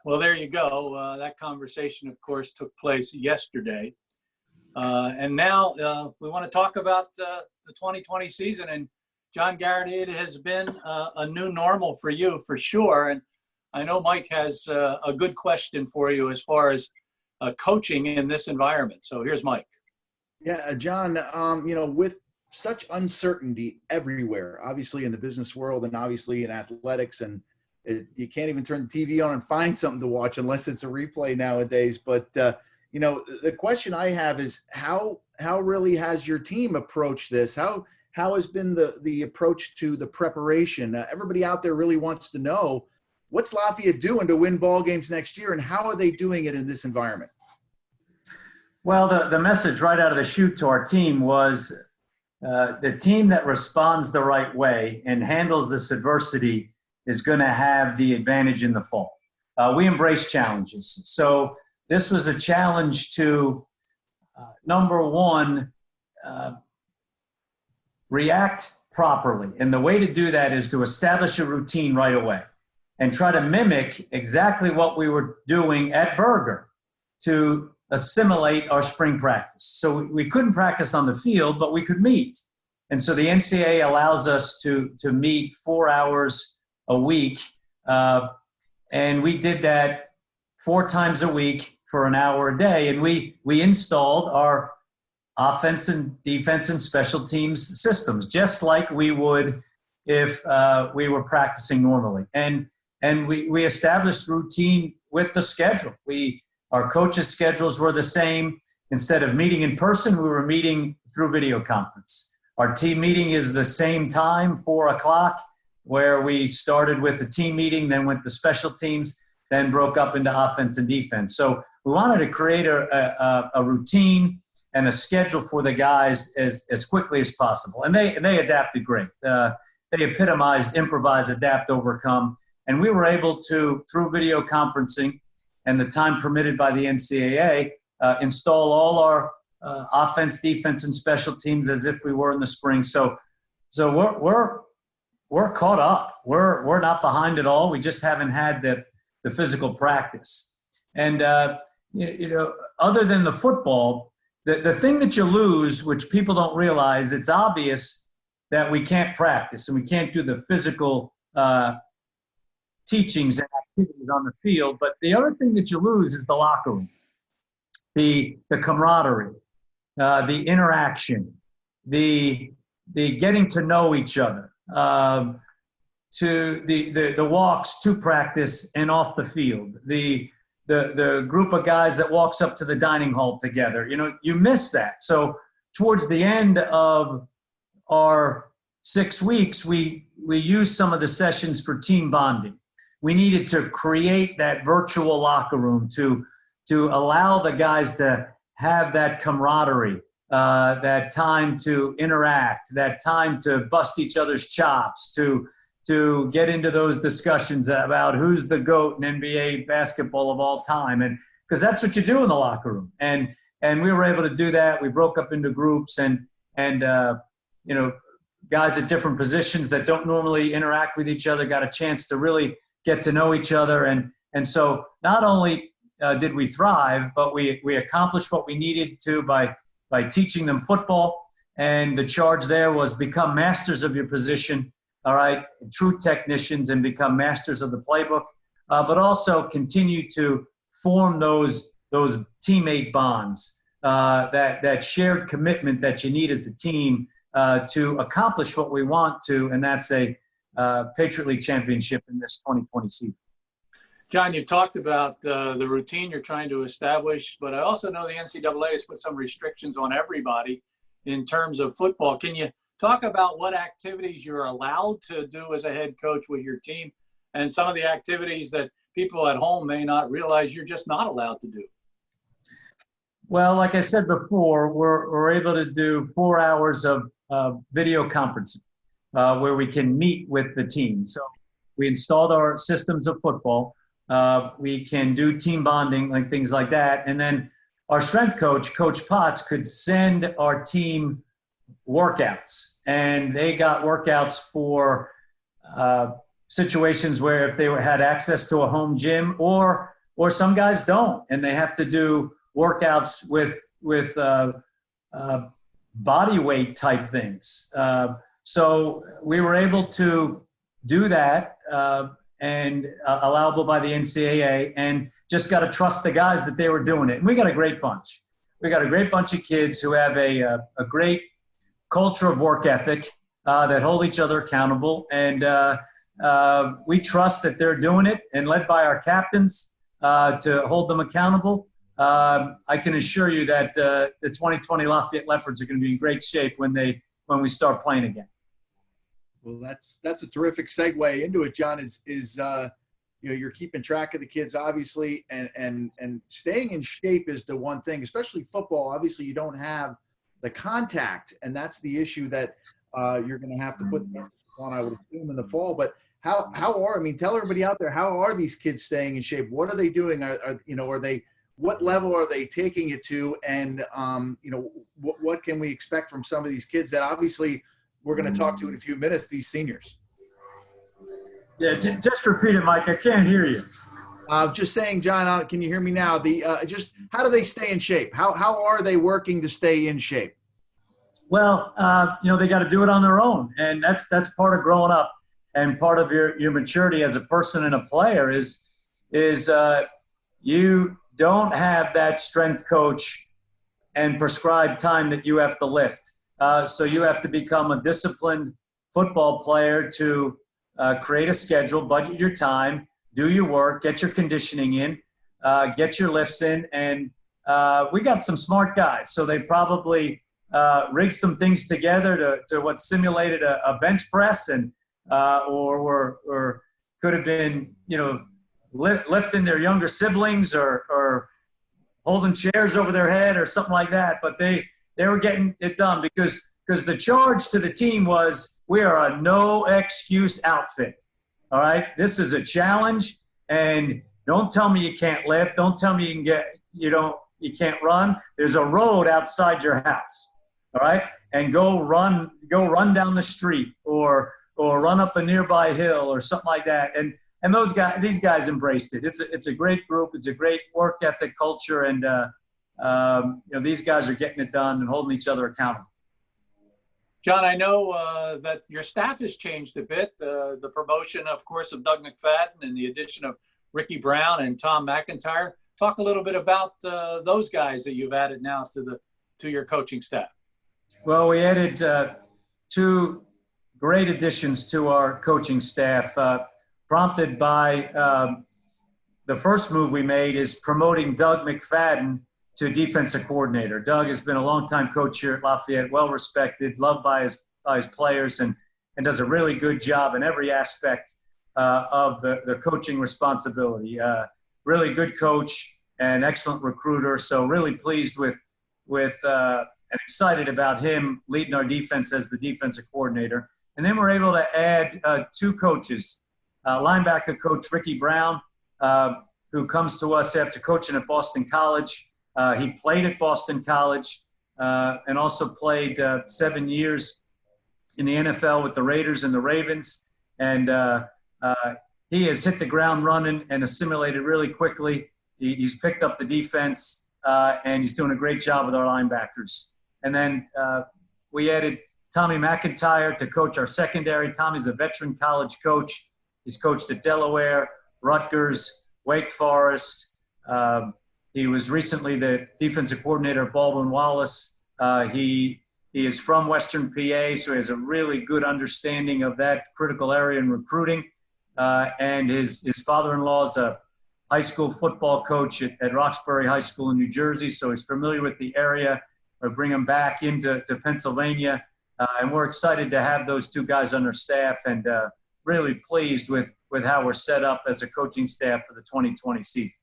Well, there you go. That conversation, of course, took place yesterday. And now we want to talk about the 2020 season. And John Garrett, it has been a new normal for you, for sure. And I know Mike has a good question for you as far as coaching in this environment. So here's Mike. Yeah, John, with such uncertainty everywhere, obviously in the business world and obviously in athletics, and you can't even turn the TV on and find something to watch unless it's a replay nowadays. But, the question I have is how really has your team approached this? How has been the approach to the preparation? Everybody out there really wants to know, what's Lafayette doing to win ball games next year, and how are they doing it in this environment? Well, the message right out of the chute to our team was the team that responds the right way and handles this adversity is going to have the advantage in the fall. We embrace challenges. So this was a challenge to, number one, react properly. And the way to do that is to establish a routine right away and try to mimic exactly what we were doing at Berger to assimilate our spring practice. So we couldn't practice on the field, but we could meet. And so the NCAA allows us to meet 4 hours a week. And we did that 4 times a week for an hour a day. And we installed our offense and defense and special teams systems, just like we would if we were practicing normally. And we established routine with the schedule. Our coaches' schedules were the same. Instead of meeting in person, we were meeting through video conference. Our team meeting is the same time, 4 o'clock, where we started with the team meeting, then went to special teams, then broke up into offense and defense. So we wanted to create a routine and a schedule for the guys as quickly as possible. And they adapted great. They epitomized improvise, adapt, overcome. And we were able to, through video conferencing and the time permitted by the NCAA, install all our offense, defense, and special teams as if we were in the spring. So we're caught up. We're not behind at all. We just haven't had the physical practice. And other than the football, the thing that you lose, which people don't realize, it's obvious that we can't practice and we can't do the physical teachings and activities on the field. But the other thing that you lose is the locker room, the camaraderie, the interaction, the getting to know each other, to the walks to practice and off the field, the group of guys that walks up to the dining hall together. You miss that. So towards the end of our 6 weeks, we used some of the sessions for team bonding. We needed to create that virtual locker room to allow the guys to have that camaraderie, that time to interact, that time to bust each other's chops, to get into those discussions about who's the GOAT in NBA basketball of all time. And because that's what you do in the locker room. And we were able to do that. We broke up into groups and guys at different positions that don't normally interact with each other got a chance to really get to know each other. And so not only did we thrive, but we accomplished what we needed to by teaching them football. And the charge there was become masters of your position, all right, true technicians, and become masters of the playbook, but also continue to form those teammate bonds, that shared commitment that you need as a team to accomplish what we want to, and that's a Patriot League championship in this 2020 season. John, you've talked about the routine you're trying to establish, but I also know the NCAA has put some restrictions on everybody in terms of football. Can you talk about what activities you're allowed to do as a head coach with your team and some of the activities that people at home may not realize you're just not allowed to do? Well, like I said before, we're able to do 4 hours of video conferencing where we can meet with the team. So we installed our systems of football. We can do team bonding, like things like that. And then our strength coach, Coach Potts, could send our team workouts. And they got workouts for situations where if they had access to a home gym, or some guys don't, and they have to do workouts with body weight type things. So we were able to do that and allowable by the NCAA, and just got to trust the guys that they were doing it. And we got a great bunch. We got a great bunch of kids who have a great culture of work ethic that hold each other accountable. And we trust that they're doing it, and led by our captains to hold them accountable. I can assure you that the 2020 Lafayette Leopards are going to be in great shape when we start playing again. Well, that's a terrific segue into it, John. Is you're keeping track of the kids, obviously, and staying in shape is the one thing, especially football. Obviously, you don't have the contact, and that's the issue that you're going to have to put on, I would assume, in the fall. But how tell everybody out there, how are these kids staying in shape? What are they doing? What level are they taking it to? And what can we expect from some of these kids that obviously we're going to talk to in a few minutes, these seniors? Yeah, just repeat it, Mike. I can't hear you. Just saying, John, can you hear me now? Just how do they stay in shape? How are they working to stay in shape? Well, they got to do it on their own, and that's part of growing up, and part of your maturity as a person and a player is you don't have that strength coach and prescribed time that you have to lift. So you have to become a disciplined football player to create a schedule, budget your time, do your work, get your conditioning in, get your lifts in. And we got some smart guys. So they probably rigged some things together to what simulated a bench press, and or could have been, lifting their younger siblings or holding chairs over their head or something like that. But they were getting it done because the charge to the team was, we are a no excuse outfit. All right. This is a challenge, and don't tell me you can't lift. Don't tell me you can't run. There's a road outside your house. All right. And go run down the street or run up a nearby hill or something like that. And these guys embraced it. It's a great group. It's a great work ethic culture. And, these guys are getting it done and holding each other accountable. John, I know that your staff has changed a bit. The promotion, of course, of Doug McFadden and the addition of Ricky Brown and Tom McIntyre. Talk a little bit about those guys that you've added now to your coaching staff. Well, we added two great additions to our coaching staff, prompted by the first move we made is promoting Doug McFadden to defensive coordinator. Doug has been a longtime coach here at Lafayette, well-respected, loved by his players, and does a really good job in every aspect of the coaching responsibility. Really good coach and excellent recruiter. So really pleased with and excited about him leading our defense as the defensive coordinator. And then we're able to add two coaches, linebacker coach Ricky Brown, who comes to us after coaching at Boston College. He played at Boston College and also played 7 years in the NFL with the Raiders and the Ravens. And he has hit the ground running and assimilated really quickly. He's picked up the defense, and he's doing a great job with our linebackers. And then we added Tommy McIntyre to coach our secondary. Tommy's a veteran college coach. He's coached at Delaware, Rutgers, Wake Forest. He was recently the defensive coordinator of Baldwin Wallace. He is from Western PA, so he has a really good understanding of that critical area in recruiting. And his father-in-law is a high school football coach at Roxbury High School in New Jersey, so he's familiar with the area. Or bring him back into Pennsylvania. And we're excited to have those two guys on our staff, and really pleased with how we're set up as a coaching staff for the 2020 season.